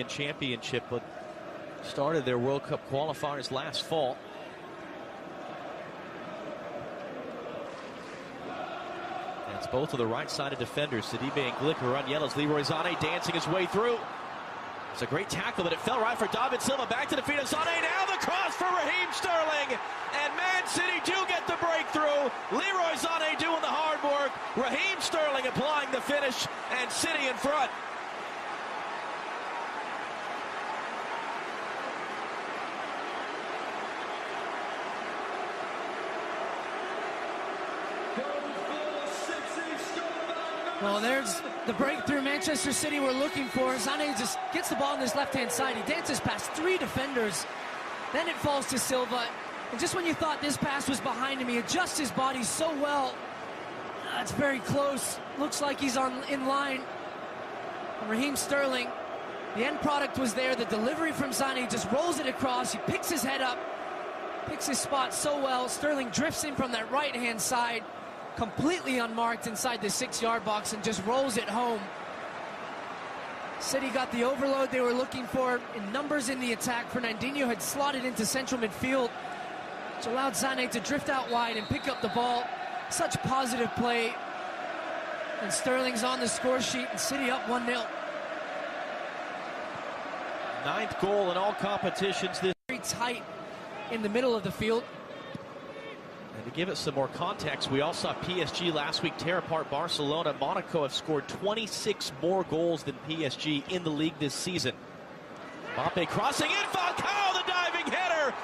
Championship, but started their World Cup qualifiers last fall. That's both of the right-sided defenders. Sidibe and Glicker run yellows. Leroy Sané dancing his way through. It's a great tackle, but it fell right for David Silva. Back to the feet of Sané. Now the cross for Raheem Sterling. And Man City do get the breakthrough. Leroy Sané doing the hard work. Raheem Sterling applying the finish, and City in front. Well, there's the breakthrough Manchester City were looking for. Sané just gets the ball on his left-hand side. He dances past three defenders. Then it falls to Silva. And just when you thought this pass was behind him, he adjusts his body so well. It's very close. Looks like he's in line. And Raheem Sterling, the end product was there. The delivery from Sané just rolls it across. He picks his head up, picks his spot so well. Sterling drifts in from that right-hand side, completely unmarked inside the 6-yard box, and just rolls it home. City got the overload they were looking for in numbers in the attack. Fernandinho had slotted into central midfield, which allowed Sané to drift out wide and pick up the ball. Such positive play. And Sterling's on the score sheet, and City up 1-0. 9th goal in all competitions. This very tight in the middle of the field. And to give it some more context, we all saw PSG last week tear apart Barcelona. Monaco have scored 26 more goals than PSG in the league this season. Mbappe crossing in, Falcao, the diving header,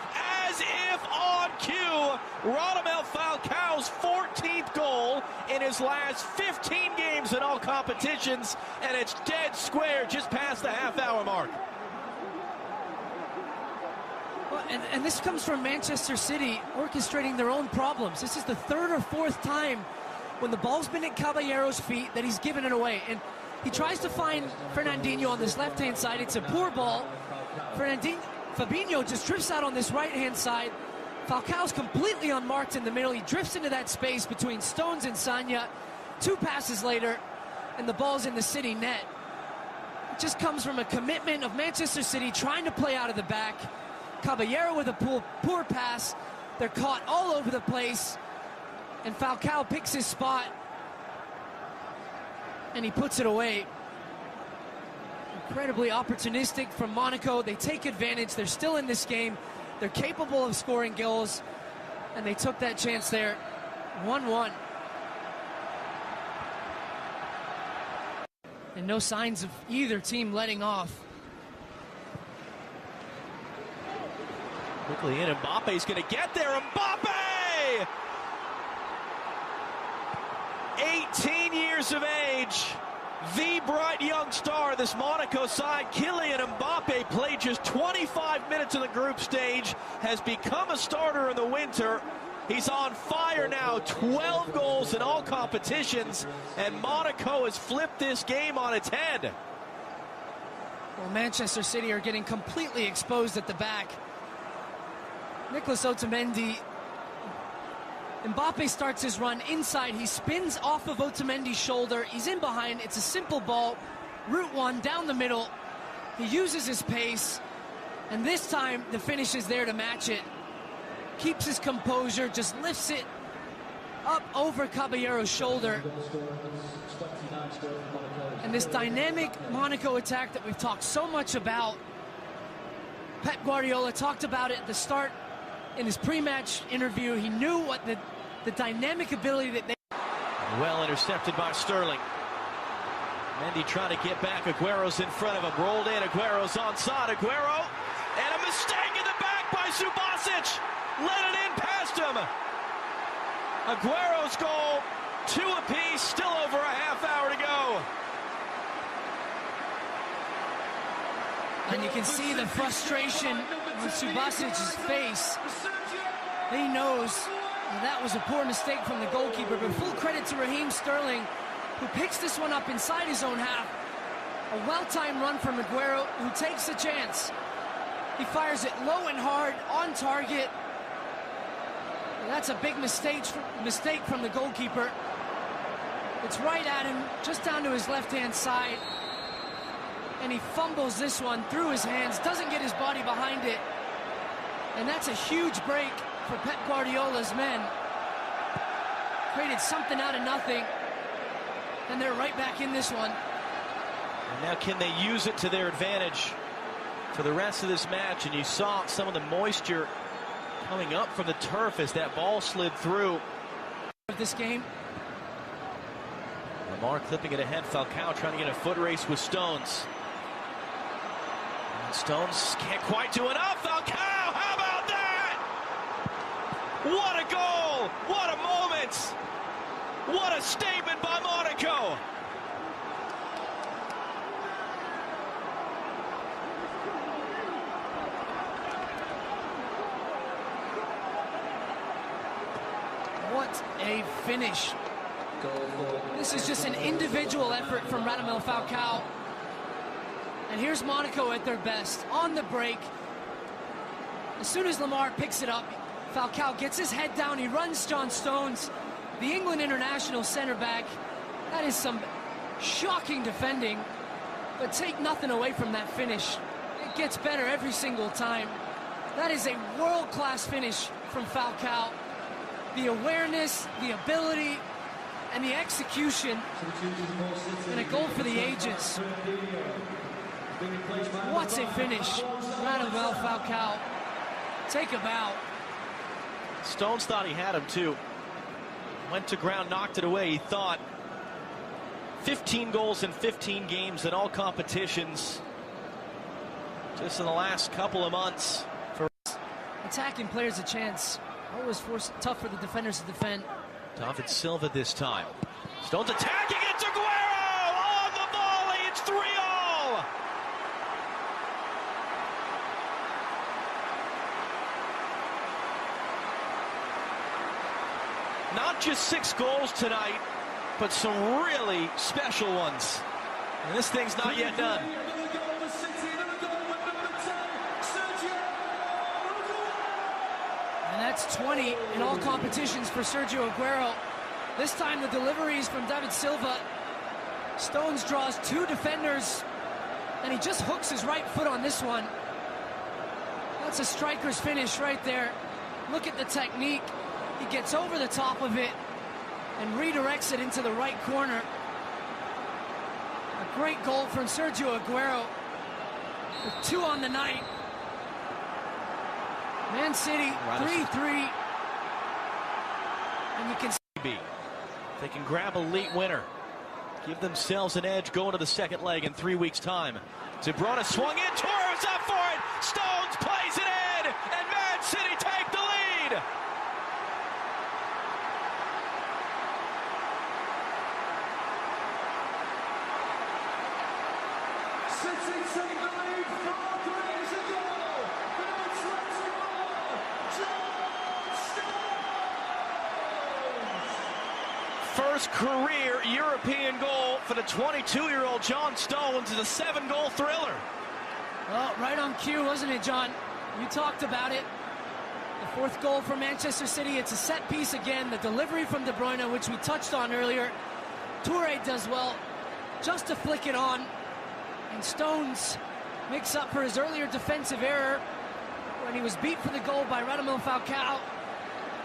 as if on cue. Radamel Falcao's 14th goal in his last 15 games in all competitions, and it's dead square just past the half-hour mark. And this comes from Manchester City orchestrating their own problems. This is the 3rd or 4th time when the ball's been at Caballero's feet that he's given it away. And he tries to find Fernandinho on this left-hand side. It's a poor ball. Fabinho just drifts out on this right-hand side. Falcao's completely unmarked in the middle. He drifts into that space between Stones and Sagna. 2 passes later, and the ball's in the City net. It just comes from a commitment of Manchester City trying to play out of the back. Caballero with a poor pass. They're caught all over the place, and Falcao picks his spot, and he puts it away. Incredibly opportunistic from Monaco. They take advantage. They're still in this game. They're capable of scoring goals, and they took that chance there. 1-1. And no signs of either team letting off. Quickly in, Mbappe's going to get there. Mbappe! 18 years of age. The bright young star of this Monaco side, Kylian Mbappe, played just 25 minutes in the group stage, has become a starter in the winter. He's on fire now, 12 goals in all competitions, and Monaco has flipped this game on its head. Well, Manchester City are getting completely exposed at the back. Nicolas Otamendi. Mbappe starts his run inside. He spins off of Otamendi's shoulder. He's in behind. It's a simple ball. Route 1 down the middle. He uses his pace, and this time the finish is there to match it. Keeps his composure, just lifts it up over Caballero's shoulder. And this dynamic Monaco attack that we've talked so much about, Pep Guardiola talked about it at the start in his pre-match interview. He knew what the dynamic ability that they... Well intercepted by Sterling. Mendy trying to get back. Aguero's in front of him. Rolled in. Aguero's onside. Aguero. And a mistake in the back by Subasic. Let it in past him. Aguero's goal. 2 apiece. Still over a half hour to go. And you can see the frustration on Subasic's face. He knows that was a poor mistake from the goalkeeper, but full credit to Raheem Sterling, who picks this one up inside his own half. A well-timed run from Aguero, who takes the chance. He fires it low and hard, on target. And that's a big mistake from the goalkeeper. It's right at him, just down to his left-hand side. and he fumbles this one through his hands, doesn't get his body behind it. And that's a huge break for Pep Guardiola's men. Created something out of nothing, and they're right back in this one. And now can they use it to their advantage for the rest of this match? And you saw some of the moisture coming up from the turf as that ball slid through. Of this game. Lamar clipping it ahead. Falcao trying to get a foot race with Stones. And Stones can't quite do enough. Falcao, how about that? What a goal! What a moment! What a statement by Monaco! What a finish. This is just an individual effort from Radamel Falcao. And here's Monaco at their best, on the break. As soon as Lamar picks it up, Falcao gets his head down, he runs John Stones, the England international center back. That is some shocking defending, but take nothing away from that finish. It gets better every single time. That is a world-class finish from Falcao. The awareness, the ability, and the execution, and a goal for the ages. What's a finish? Radamel Falcao. Take a bow. Stones thought he had him too. Went to ground, knocked it away. He thought 15 goals in 15 games in all competitions just in the last couple of months. For attacking players a chance. Always tough for the defenders to defend. David Silva this time. Stones attacking it to Aguero on the volley. It's 3-0. Not just 6 goals tonight, but some really special ones. And this thing's not yet done. And that's 20 in all competitions for Sergio Aguero. This time the delivery is from David Silva. Stones draws 2 defenders, and he just hooks his right foot on this one. That's a striker's finish right there. Look at the technique. He gets over the top of it and redirects it into the right corner. A great goal from Sergio Aguero with 2 on the night. Man City 3-3, and you can see they can grab a late winner, give themselves an edge going to the second leg in 3 weeks' time. Zebrona swung in, Torres up for it, Stones plays it in, and Man City take the lead. City take the lead 4 minutes ago. First career European goal for the 22-year-old John Stones is a 7-goal thriller. Well, right on cue, wasn't it, John? You talked about it. The 4th goal for Manchester City. It's a set piece again. The delivery from De Bruyne, which we touched on earlier. Toure does well just to flick it on. And Stones makes up for his earlier defensive error when he was beat for the goal by Radamel Falcao.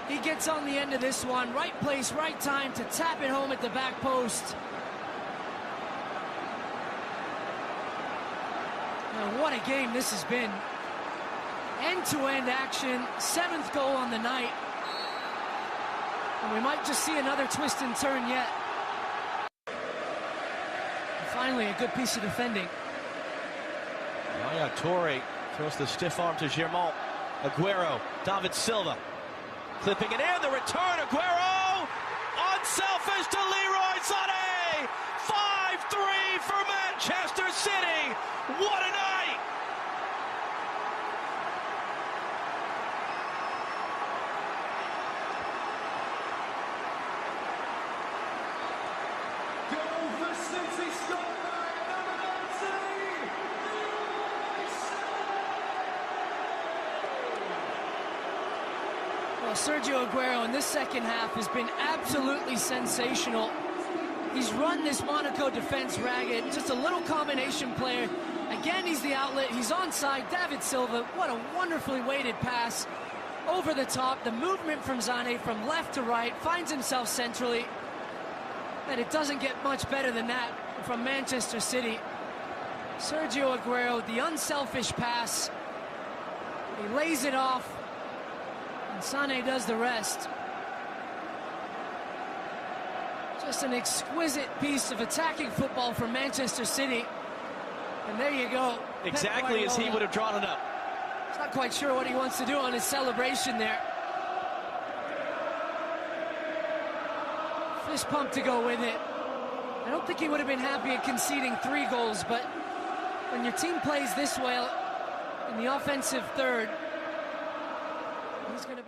He gets on the end of this one. Right place, right time to tap it home at the back post. And what a game this has been. End-to-end action, 7th goal on the night. And we might just see another twist and turn yet. And finally, a good piece of defending. Yaya Toure throws the stiff arm to Germont. Aguero, David Silva. Clipping it in, the return, Aguero! Unselfish to Leroy Sané! 5-3 for Manchester City! What a night! Goal for City, striker number 19, Well, Sergio Aguero in this second half has been absolutely sensational. He's run this Monaco defense ragged. Just a little combination player. Again, he's the outlet. He's onside. David Silva, what a wonderfully weighted pass. Over the top. The movement from Zane from left to right. Finds himself centrally. And it doesn't get much better than that from Manchester City. Sergio Aguero, the unselfish pass. He lays it off. And Sané does the rest. Just an exquisite piece of attacking football from Manchester City. And there you go. Exactly as he would have drawn it up. He's not quite sure what he wants to do on his celebration there. Fist pump to go with it. I don't think he would have been happy at conceding 3 goals, but when your team plays this well in the offensive third, he's going to be